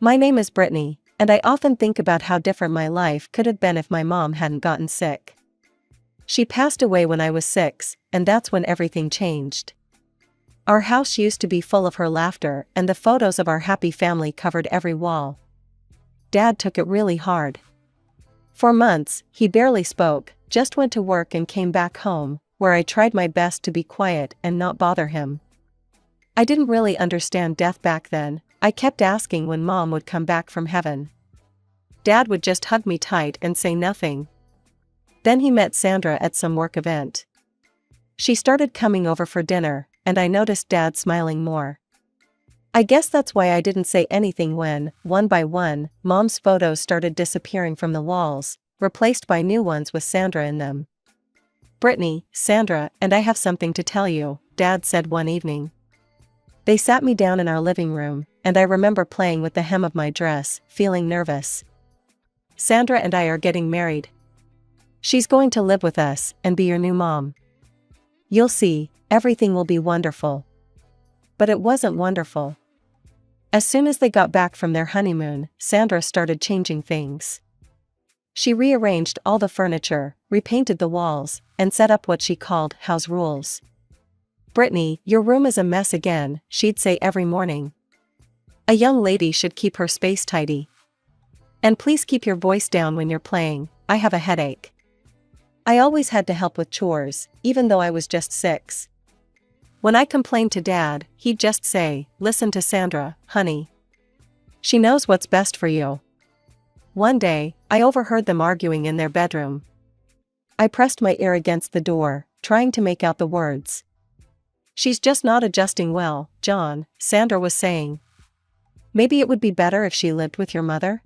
My name is Brittany, and I often think about how different my life could have been if my mom hadn't gotten sick. She passed away when I was 6, and that's when everything changed. Our house used to be full of her laughter, and the photos of our happy family covered every wall. Dad took it really hard. For months, he barely spoke, just went to work and came back home, where I tried my best to be quiet and not bother him. I didn't really understand death back then. I kept asking when Mom would come back from heaven. Dad would just hug me tight and say nothing. Then he met Sandra at some work event. She started coming over for dinner, and I noticed Dad smiling more. I guess that's why I didn't say anything when, one by one, Mom's photos started disappearing from the walls, replaced by new ones with Sandra in them. "Brittany, Sandra, and I have something to tell you," Dad said one evening. They sat me down in our living room, and I remember playing with the hem of my dress, feeling nervous. "Sandra and I are getting married. She's going to live with us and be your new mom. You'll see, everything will be wonderful." But it wasn't wonderful. As soon as they got back from their honeymoon, Sandra started changing things. She rearranged all the furniture, repainted the walls, and set up what she called house rules. "Brittany, your room is a mess again," she'd say every morning. "A young lady should keep her space tidy. And please keep your voice down when you're playing, I have a headache." I always had to help with chores, even though I was just 6. When I complained to Dad, he'd just say, "Listen to Sandra, honey. She knows what's best for you." One day, I overheard them arguing in their bedroom. I pressed my ear against the door, trying to make out the words. "She's just not adjusting well, John," Sandra was saying. "Maybe it would be better if she lived with your mother?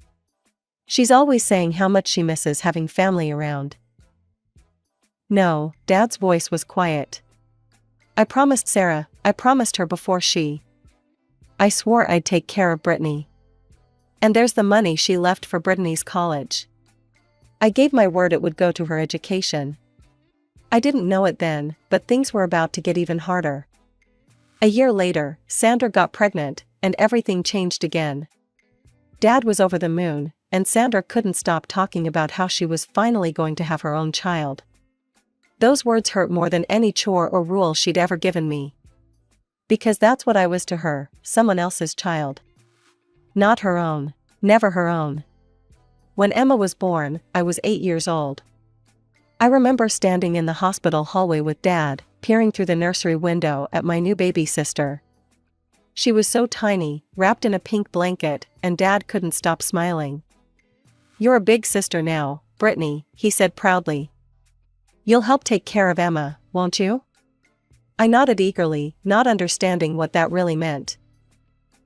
She's always saying how much she misses having family around." No, Dad's voice was quiet. "I promised Sarah, I promised her before I swore I'd take care of Brittany. And there's the money she left for Brittany's college. I gave my word it would go to her education." I didn't know it then, but things were about to get even harder. A year later, Sandra got pregnant, and everything changed again. Dad was over the moon, and Sandra couldn't stop talking about how she was finally going to have her own child. Those words hurt more than any chore or rule she'd ever given me. Because that's what I was to her, someone else's child. Not her own. Never her own. When Emma was born, I was 8 years old. I remember standing in the hospital hallway with Dad, peering through the nursery window at my new baby sister. She was so tiny, wrapped in a pink blanket, and Dad couldn't stop smiling. "You're a big sister now, Brittany," he said proudly. "You'll help take care of Emma, won't you?" I nodded eagerly, not understanding what that really meant.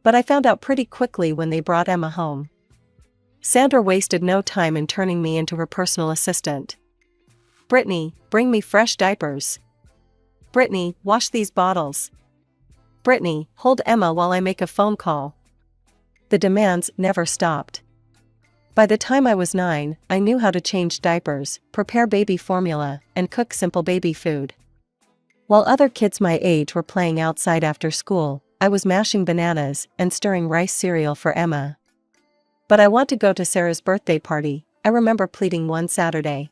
But I found out pretty quickly when they brought Emma home. Sandra wasted no time in turning me into her personal assistant. "Brittany, bring me fresh diapers. Brittany, wash these bottles. Brittany, hold Emma while I make a phone call." The demands never stopped. By the time I was 9, I knew how to change diapers, prepare baby formula, and cook simple baby food. While other kids my age were playing outside after school, I was mashing bananas and stirring rice cereal for Emma. "But I want to go to Sarah's birthday party," I remember pleading one Saturday.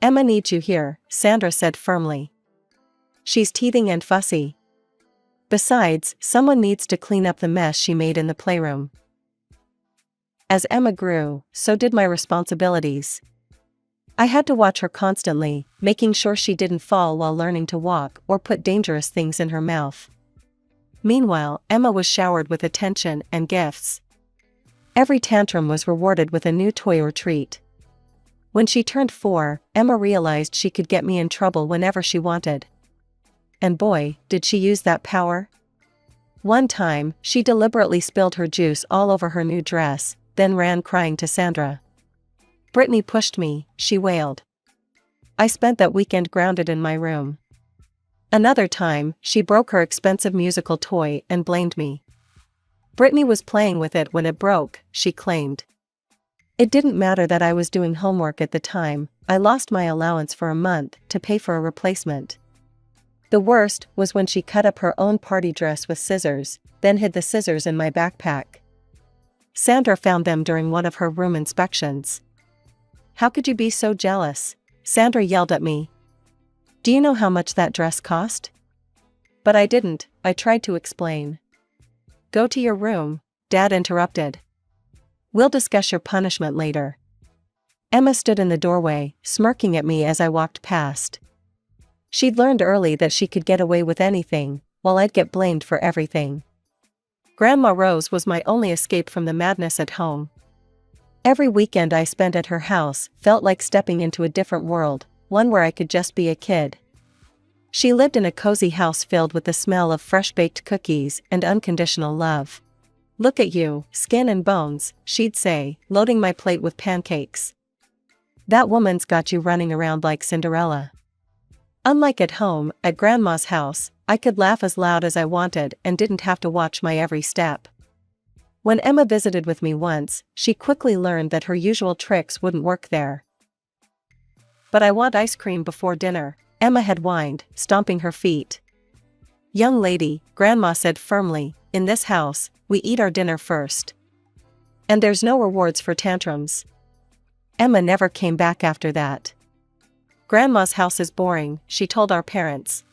"Emma needs you here," Sandra said firmly. "She's teething and fussy. Besides, someone needs to clean up the mess she made in the playroom." As Emma grew, so did my responsibilities. I had to watch her constantly, making sure she didn't fall while learning to walk or put dangerous things in her mouth. Meanwhile, Emma was showered with attention and gifts. Every tantrum was rewarded with a new toy or treat. When she turned 4, Emma realized she could get me in trouble whenever she wanted. And boy, did she use that power. One time, she deliberately spilled her juice all over her new dress, then ran crying to Sandra. "Brittany pushed me," she wailed. I spent that weekend grounded in my room. Another time, she broke her expensive musical toy and blamed me. "Brittany was playing with it when it broke," she claimed. It didn't matter that I was doing homework at the time. I lost my allowance for a month to pay for a replacement. The worst was when she cut up her own party dress with scissors, then hid the scissors in my backpack. Sandra found them during one of her room inspections. "How could you be so jealous?" Sandra yelled at me. "Do you know how much that dress cost?" But I didn't, I tried to explain. "Go to your room," Dad interrupted. "We'll discuss your punishment later." Emma stood in the doorway, smirking at me as I walked past. She'd learned early that she could get away with anything, while I'd get blamed for everything. Grandma Rose was my only escape from the madness at home. Every weekend I spent at her house felt like stepping into a different world, one where I could just be a kid. She lived in a cozy house filled with the smell of fresh-baked cookies and unconditional love. "Look at you, skin and bones," she'd say, loading my plate with pancakes. "That woman's got you running around like Cinderella." Unlike at home, at Grandma's house, I could laugh as loud as I wanted and didn't have to watch my every step. When Emma visited with me once, she quickly learned that her usual tricks wouldn't work there. "But I want ice cream before dinner," Emma had whined, stomping her feet. "Young lady," Grandma said firmly, "in this house, we eat our dinner first. And there's no rewards for tantrums." Emma never came back after that. "Grandma's house is boring," she told our parents.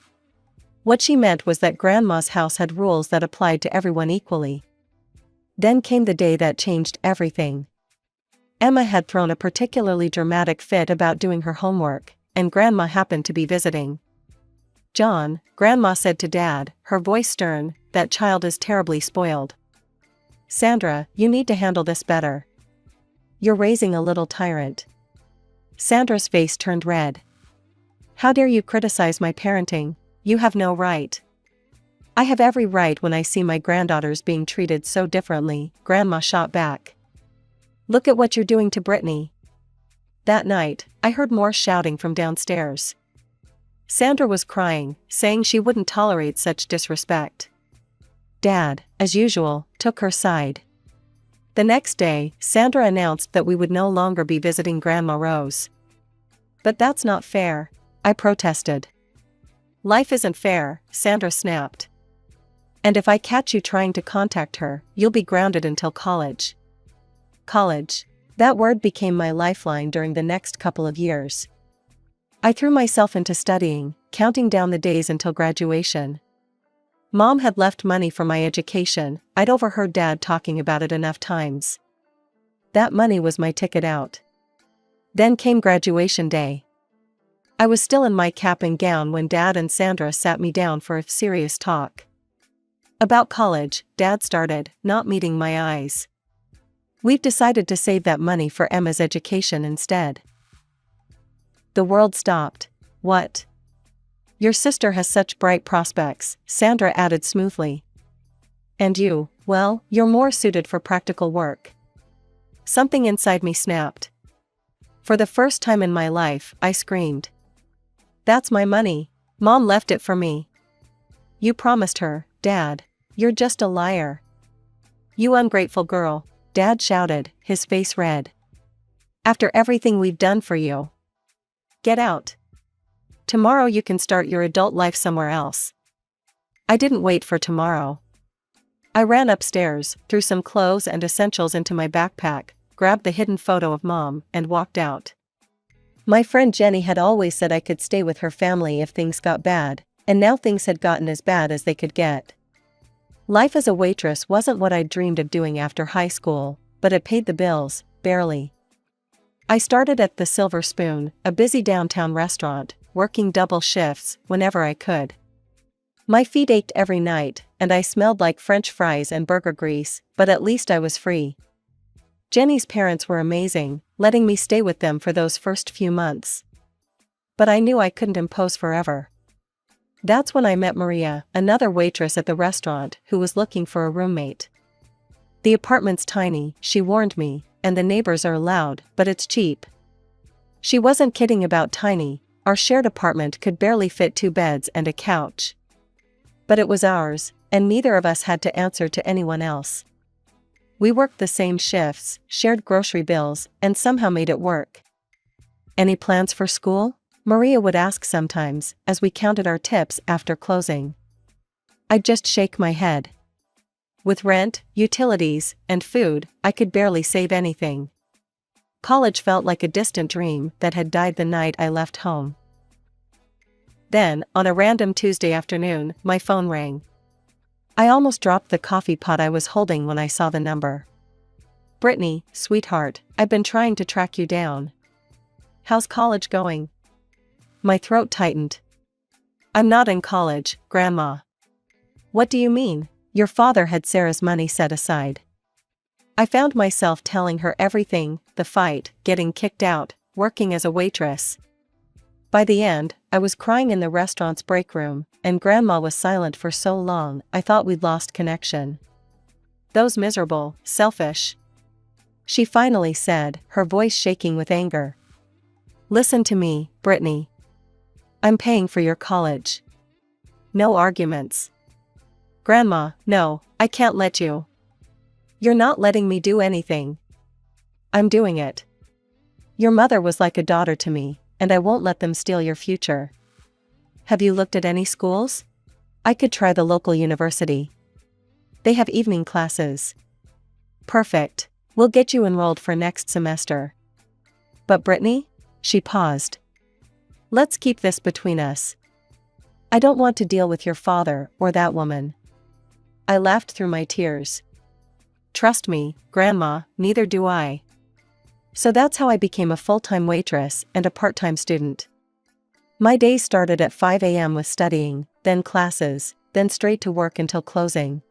What she meant was that Grandma's house had rules that applied to everyone equally. Then came the day that changed everything. Emma had thrown a particularly dramatic fit about doing her homework, and Grandma happened to be visiting. "John," Grandma said to Dad, her voice stern, "that child is terribly spoiled. Sandra, you need to handle this better. You're raising a little tyrant." Sandra's face turned red. "How dare you criticize my parenting? You have no right." "I have every right when I see my granddaughters being treated so differently," Grandma shot back. "Look at what you're doing to Brittany." That night, I heard more shouting from downstairs. Sandra was crying, saying she wouldn't tolerate such disrespect. Dad, as usual, took her side. The next day, Sandra announced that we would no longer be visiting Grandma Rose. "But that's not fair," I protested. "Life isn't fair," Sandra snapped. "And if I catch you trying to contact her, you'll be grounded until college." College. That word became my lifeline during the next couple of years. I threw myself into studying, counting down the days until graduation. Mom had left money for my education. I'd overheard Dad talking about it enough times. That money was my ticket out. Then came graduation day. I was still in my cap and gown when Dad and Sandra sat me down for a serious talk. About college, Dad started, not meeting my eyes. "We've decided to save that money for Emma's education instead." The world stopped. "What?" "Your sister has such bright prospects," Sandra added smoothly. "And you, well, you're more suited for practical work." Something inside me snapped. For the first time in my life, I screamed. "That's my money. Mom left it for me." "You promised her, Dad. You're just a liar." "You ungrateful girl," Dad shouted, his face red. "After everything we've done for you. Get out. Tomorrow you can start your adult life somewhere else." I didn't wait for tomorrow. I ran upstairs, threw some clothes and essentials into my backpack, grabbed the hidden photo of Mom, and walked out. My friend Jenny had always said I could stay with her family if things got bad, and now things had gotten as bad as they could get. Life as a waitress wasn't what I'd dreamed of doing after high school, but it paid the bills, barely. I started at the Silver Spoon, a busy downtown restaurant, working double shifts whenever I could. My feet ached every night, and I smelled like French fries and burger grease, but at least I was free. Jenny's parents were amazing, letting me stay with them for those first few months. But I knew I couldn't impose forever. That's when I met Maria, another waitress at the restaurant, who was looking for a roommate. "The apartment's tiny," she warned me, "and the neighbors are loud, but it's cheap." She wasn't kidding about tiny. Our shared apartment could barely fit 2 beds and a couch. But it was ours, and neither of us had to answer to anyone else. We worked the same shifts, shared grocery bills, and somehow made it work. "Any plans for school?" Maria would ask sometimes, as we counted our tips after closing. I'd just shake my head. With rent, utilities, and food, I could barely save anything. College felt like a distant dream that had died the night I left home. Then, on a random Tuesday afternoon, my phone rang. I almost dropped the coffee pot I was holding when I saw the number. "Brittany, sweetheart, I've been trying to track you down. How's college going?" My throat tightened. "I'm not in college, Grandma." "What do you mean?" Your father had Sarah's money set aside. I found myself telling her everything: the fight, getting kicked out, working as a waitress. By the end, I was crying in the restaurant's break room, and Grandma was silent for so long I thought we'd lost connection. "Those miserable, selfish," she finally said, her voice shaking with anger. "Listen to me, Brittany. I'm paying for your college. No arguments." "Grandma, no, I can't let you. You're not letting me do anything." "I'm doing it. Your mother was like a daughter to me, and I won't let them steal your future." "Have you looked at any schools? I could try the local university. They have evening classes." "Perfect. We'll get you enrolled for next semester." "But Brittany?" She paused. "Let's keep this between us. I don't want to deal with your father or that woman." I laughed through my tears. "Trust me, Grandma, neither do I." So that's how I became a full-time waitress and a part-time student. My days started at 5 a.m. with studying, then classes, then straight to work until closing.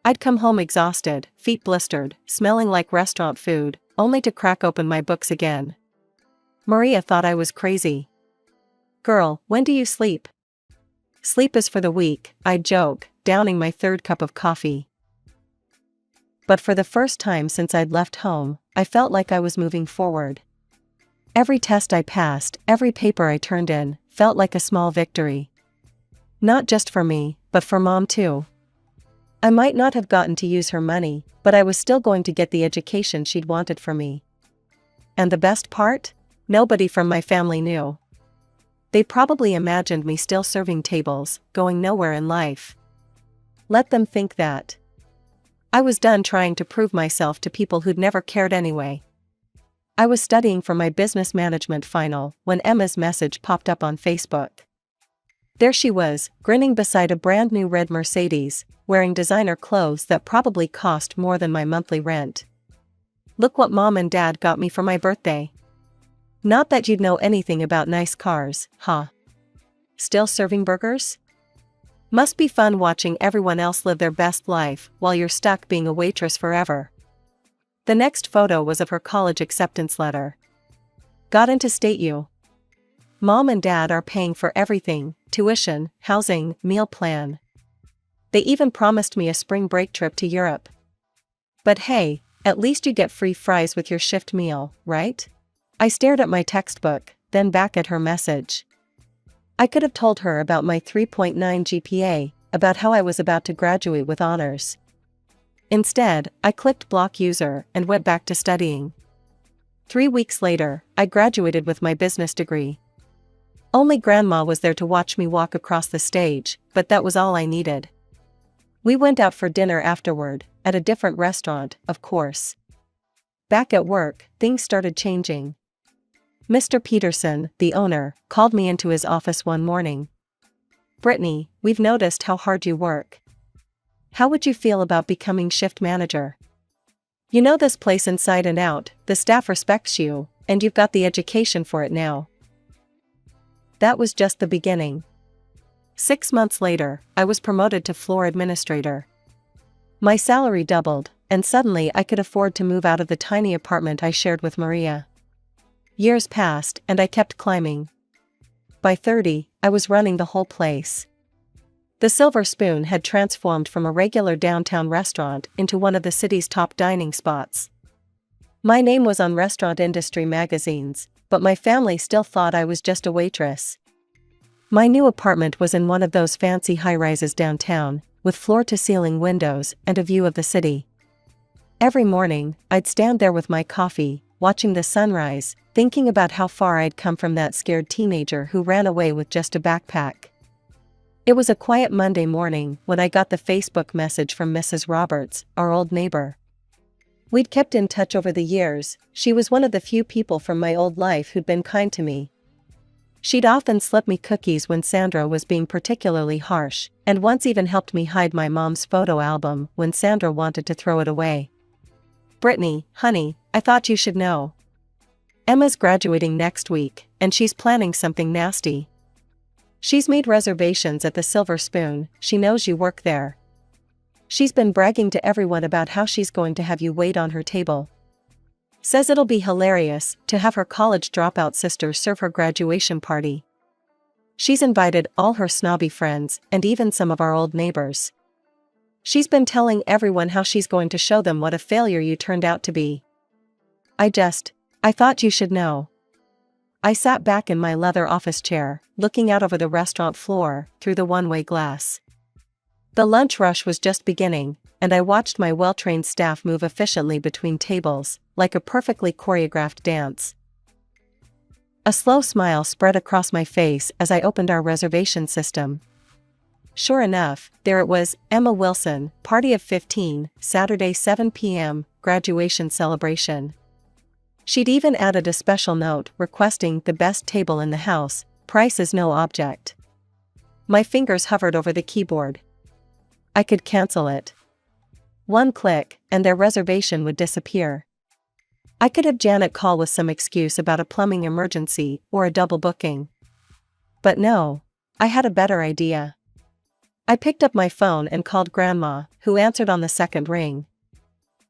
I'd come home exhausted, feet blistered, smelling like restaurant food, only to crack open my books again. Maria thought I was crazy. "Girl, when do you sleep?" "Sleep is for the weak," I'd joke, downing my third cup of coffee. But for the first time since I'd left home, I felt like I was moving forward. Every test I passed, every paper I turned in, felt like a small victory. Not just for me, but for Mom too. I might not have gotten to use her money, but I was still going to get the education she'd wanted for me. And the best part? Nobody from my family knew. They probably imagined me still serving tables, going nowhere in life. Let them think that. I was done trying to prove myself to people who'd never cared anyway. I was studying for my business management final when Emma's message popped up on Facebook. There she was, grinning beside a brand new red Mercedes, wearing designer clothes that probably cost more than my monthly rent. "Look what Mom and Dad got me for my birthday." Not that you'd know anything about nice cars, huh? Still serving burgers? Must be fun watching everyone else live their best life while you're stuck being a waitress forever. The next photo was of her college acceptance letter. "Got into State U. Mom and Dad are paying for everything: tuition, housing, meal plan. They even promised me a spring break trip to Europe. But hey, at least you get free fries with your shift meal, right?" I stared at my textbook, then back at her message. I could have told her about my 3.9 GPA, about how I was about to graduate with honors. Instead, I clicked block user and went back to studying. 3 weeks later, I graduated with my business degree. Only Grandma was there to watch me walk across the stage, but that was all I needed. We went out for dinner afterward, at a different restaurant, of course. Back at work, things started changing. Mr. Peterson, the owner, called me into his office one morning. "Brittany, we've noticed how hard you work. How would you feel about becoming shift manager? You know this place inside and out, the staff respects you, and you've got the education for it now." That was just the beginning. 6 months later, I was promoted to floor administrator. My salary doubled, and suddenly I could afford to move out of the tiny apartment I shared with Maria. Years passed, and I kept climbing. By 30, I was running the whole place. The Silver Spoon had transformed from a regular downtown restaurant into one of the city's top dining spots. My name was on restaurant industry magazines, but my family still thought I was just a waitress. My new apartment was in one of those fancy high-rises downtown, with floor-to-ceiling windows and a view of the city. Every morning, I'd stand there with my coffee, watching the sunrise, thinking about how far I'd come from that scared teenager who ran away with just a backpack. It was a quiet Monday morning when I got the Facebook message from Mrs. Roberts, our old neighbor. We'd kept in touch over the years. She was one of the few people from my old life who'd been kind to me. She'd often slip me cookies when Sandra was being particularly harsh, and once even helped me hide my mom's photo album when Sandra wanted to throw it away. "Brittany, honey, I thought you should know. Emma's graduating next week, and she's planning something nasty. She's made reservations at the Silver Spoon. She knows you work there. She's been bragging to everyone about how she's going to have you wait on her table. Says it'll be hilarious to have her college dropout sister serve her graduation party. She's invited all her snobby friends and even some of our old neighbors. She's been telling everyone how she's going to show them what a failure you turned out to be. I thought you should know." I sat back in my leather office chair, looking out over the restaurant floor through the one-way glass. The lunch rush was just beginning, and I watched my well-trained staff move efficiently between tables, like a perfectly choreographed dance. A slow smile spread across my face as I opened our reservation system. Sure enough, there it was, Emma Wilson, party of 15, Saturday 7 p.m., graduation celebration. She'd even added a special note requesting the best table in the house, price is no object. My fingers hovered over the keyboard. I could cancel it. One click, and their reservation would disappear. I could have Janet call with some excuse about a plumbing emergency or a double booking. But no, I had a better idea. I picked up my phone and called Grandma, who answered on the second ring.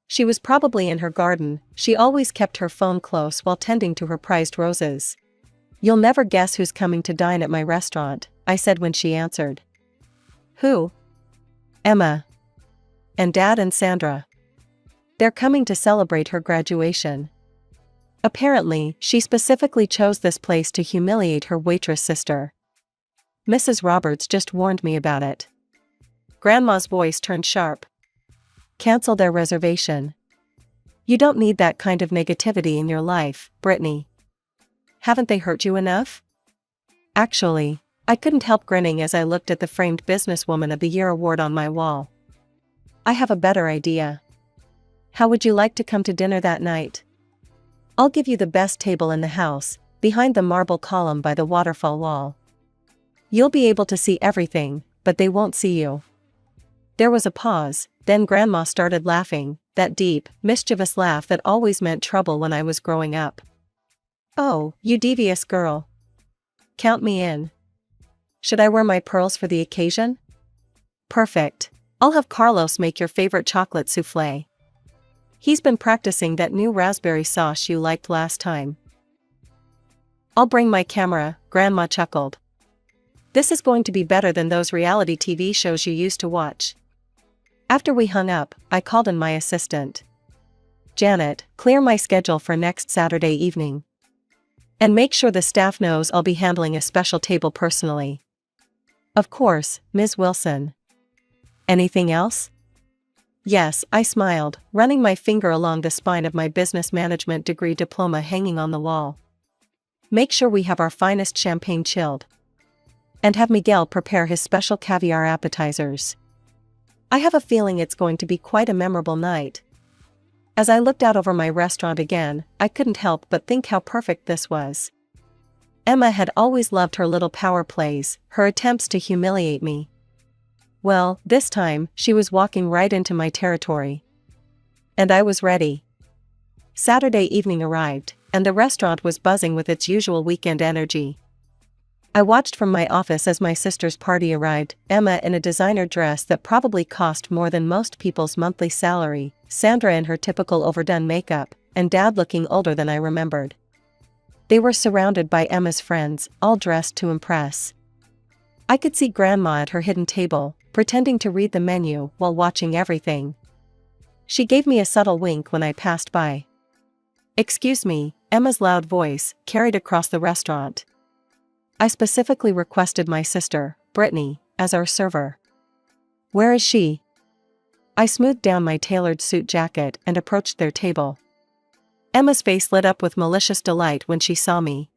She was probably in her garden. She always kept her phone close while tending to her prized roses. "You'll never guess who's coming to dine at my restaurant," I said when she answered. "Who?" "Emma. And Dad and Sandra. They're coming to celebrate her graduation. Apparently, she specifically chose this place to humiliate her waitress sister. Mrs. Roberts just warned me about it." Grandma's voice turned sharp. "Cancel their reservation. You don't need that kind of negativity in your life, Brittany. Haven't they hurt you enough?" Actually, I couldn't help grinning as I looked at the framed Businesswoman of the Year award on my wall. "I have a better idea. How would you like to come to dinner that night? I'll give you the best table in the house, behind the marble column by the waterfall wall. You'll be able to see everything, but they won't see you." There was a pause, then Grandma started laughing, that deep, mischievous laugh that always meant trouble when I was growing up. "Oh, you devious girl. Count me in. Should I wear my pearls for the occasion? Perfect. I'll have Carlos make your favorite chocolate souffle. He's been practicing that new raspberry sauce you liked last time." "I'll bring my camera," Grandma chuckled. "This is going to be better than those reality TV shows you used to watch." After we hung up, I called in my assistant. "Janet, clear my schedule for next Saturday evening. And make sure the staff knows I'll be handling a special table personally." "Of course, Ms. Wilson." "Anything else?" "Yes," I smiled, running my finger along the spine of my business management degree diploma hanging on the wall. "Make sure we have our finest champagne chilled. And have Miguel prepare his special caviar appetizers. I have a feeling it's going to be quite a memorable night." As I looked out over my restaurant again, I couldn't help but think how perfect this was. Emma had always loved her little power plays, her attempts to humiliate me. Well, this time, she was walking right into my territory. And I was ready. Saturday evening arrived, and the restaurant was buzzing with its usual weekend energy. I watched from my office as my sister's party arrived, Emma in a designer dress that probably cost more than most people's monthly salary, Sandra in her typical overdone makeup, and Dad looking older than I remembered. They were surrounded by Emma's friends, all dressed to impress. I could see Grandma at her hidden table, pretending to read the menu while watching everything. She gave me a subtle wink when I passed by. "Excuse me," Emma's loud voice carried across the restaurant. "I specifically requested my sister, Brittany, as our server." "Where is she?" I smoothed down my tailored suit jacket and approached their table. Emma's face lit up with malicious delight when she saw me.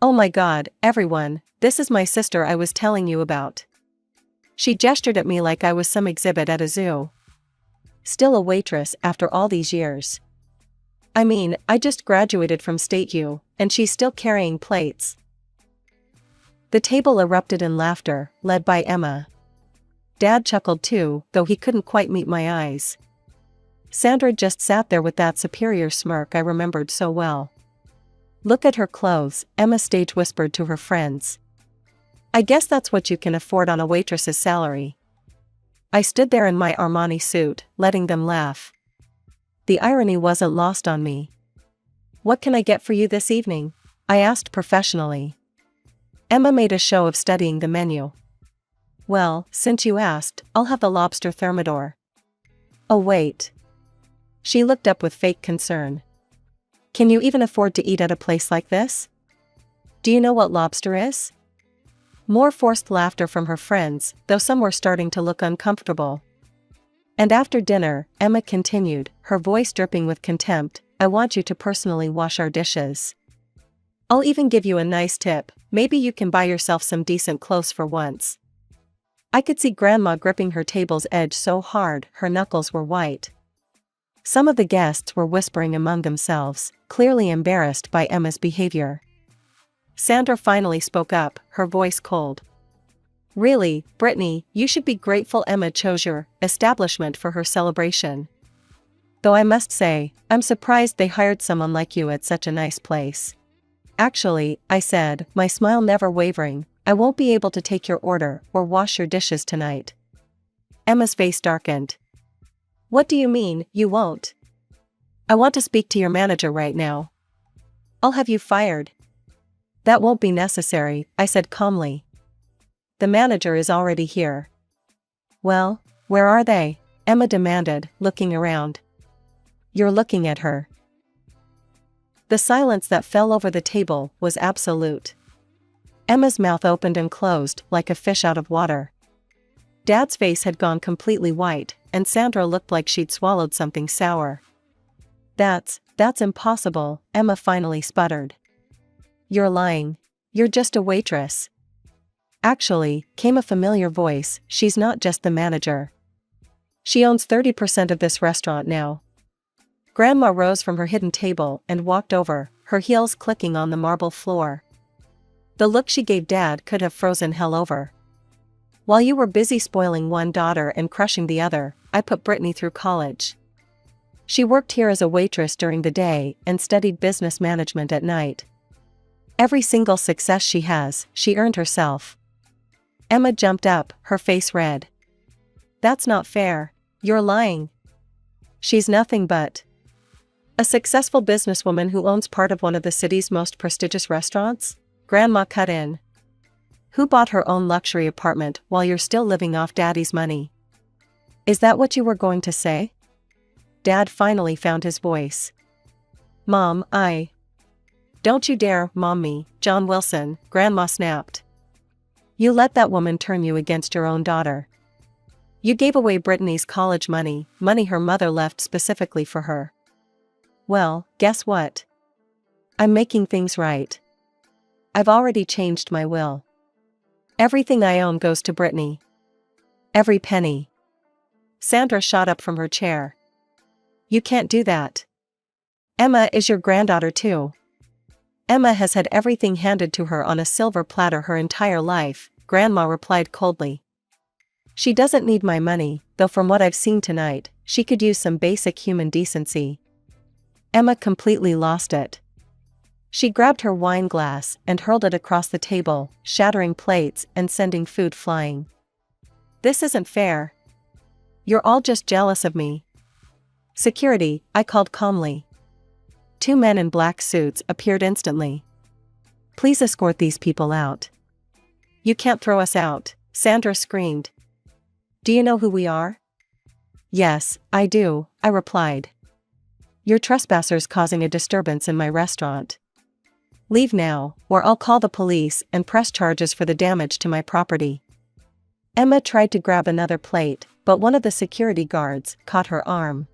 "Oh my God, everyone, this is my sister I was telling you about. She gestured at me like I was some exhibit at a zoo. Still a waitress after all these years. I mean, I just graduated from State U, and she's still carrying plates. The table erupted in laughter, led by Emma. Dad chuckled too, though he couldn't quite meet my eyes. Sandra just sat there with that superior smirk I remembered so well. Look at her clothes, Emma stage whispered to her friends. I guess that's what you can afford on a waitress's salary. I stood there in my Armani suit, letting them laugh. The irony wasn't lost on me. What can I get for you this evening? I asked professionally. Emma made a show of studying the menu. Well, since you asked, I'll have the lobster thermidor. Oh wait. She looked up with fake concern. Can you even afford to eat at a place like this? Do you know what lobster is? More forced laughter from her friends, though some were starting to look uncomfortable. And after dinner, Emma continued, her voice dripping with contempt, I want you to personally wash our dishes. I'll even give you a nice tip, maybe you can buy yourself some decent clothes for once. I could see Grandma gripping her table's edge so hard her knuckles were white. Some of the guests were whispering among themselves, clearly embarrassed by Emma's behavior. Sandra finally spoke up, her voice cold. Really, Brittany, you should be grateful Emma chose your establishment for her celebration. Though I must say, I'm surprised they hired someone like you at such a nice place. Actually, I said, my smile never wavering, I won't be able to take your order or wash your dishes tonight. Emma's face darkened. What do you mean, you won't? I want to speak to your manager right now. I'll have you fired. That won't be necessary, I said calmly. The manager is already here. Well, where are they? Emma demanded, looking around. You're looking at her. The silence that fell over the table was absolute. Emma's mouth opened and closed like a fish out of water. Dad's face had gone completely white, and Sandra looked like she'd swallowed something sour. That's impossible, Emma finally sputtered. You're lying. You're just a waitress. Actually, came a familiar voice, she's not just the manager. She owns 30% of this restaurant now. Grandma rose from her hidden table and walked over, her heels clicking on the marble floor. The look she gave Dad could have frozen hell over. While you were busy spoiling one daughter and crushing the other, I put Brittany through college. She worked here as a waitress during the day and studied business management at night. Every single success she has, she earned herself. Emma jumped up, her face red. That's not fair. You're lying. She's nothing but a successful businesswoman who owns part of one of the city's most prestigious restaurants? Grandma cut in. Who bought her own luxury apartment while you're still living off Daddy's money? Is that what you were going to say? Dad finally found his voice. Mom, Don't you dare, Mom me, John Wilson, Grandma snapped. You let that woman turn you against your own daughter. You gave away Brittany's college money her mother left specifically for her. Well, guess what? I'm making things right. I've already changed my will. Everything I own goes to Brittany. Every penny. Sandra shot up from her chair. You can't do that. Emma is your granddaughter too. Emma has had everything handed to her on a silver platter her entire life, Grandma replied coldly. She doesn't need my money, though from what I've seen tonight, she could use some basic human decency. Emma completely lost it. She grabbed her wine glass and hurled it across the table, shattering plates and sending food flying. This isn't fair. You're all just jealous of me. Security, I called calmly. 2 men in black suits appeared instantly. Please escort these people out. You can't throw us out, Sandra screamed. Do you know who we are? Yes, I do, I replied. You're trespassers causing a disturbance in my restaurant. Leave now, or I'll call the police and press charges for the damage to my property. Emma tried to grab another plate, but one of the security guards caught her arm.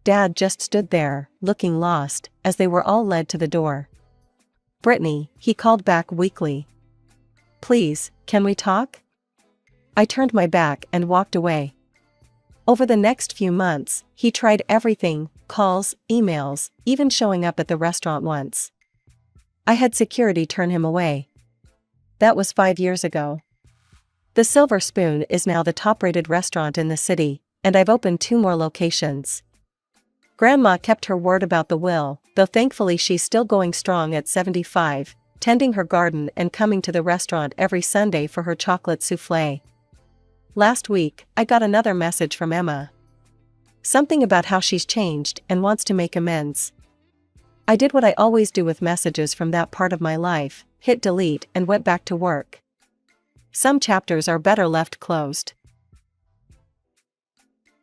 Dad just stood there, looking lost, as they were all led to the door. Brittany, he called back weakly. Please, can we talk? I turned my back and walked away. Over the next few months, he tried everything: calls, emails, even showing up at the restaurant once. I had security turn him away. That was 5 years ago. The Silver Spoon is now the top-rated restaurant in the city, and I've opened 2 more locations. Grandma kept her word about the will, though thankfully she's still going strong at 75, tending her garden and coming to the restaurant every Sunday for her chocolate soufflé. Last week, I got another message from Emma. Something about how she's changed and wants to make amends. I did what I always do with messages from that part of my life, hit delete and went back to work. Some chapters are better left closed.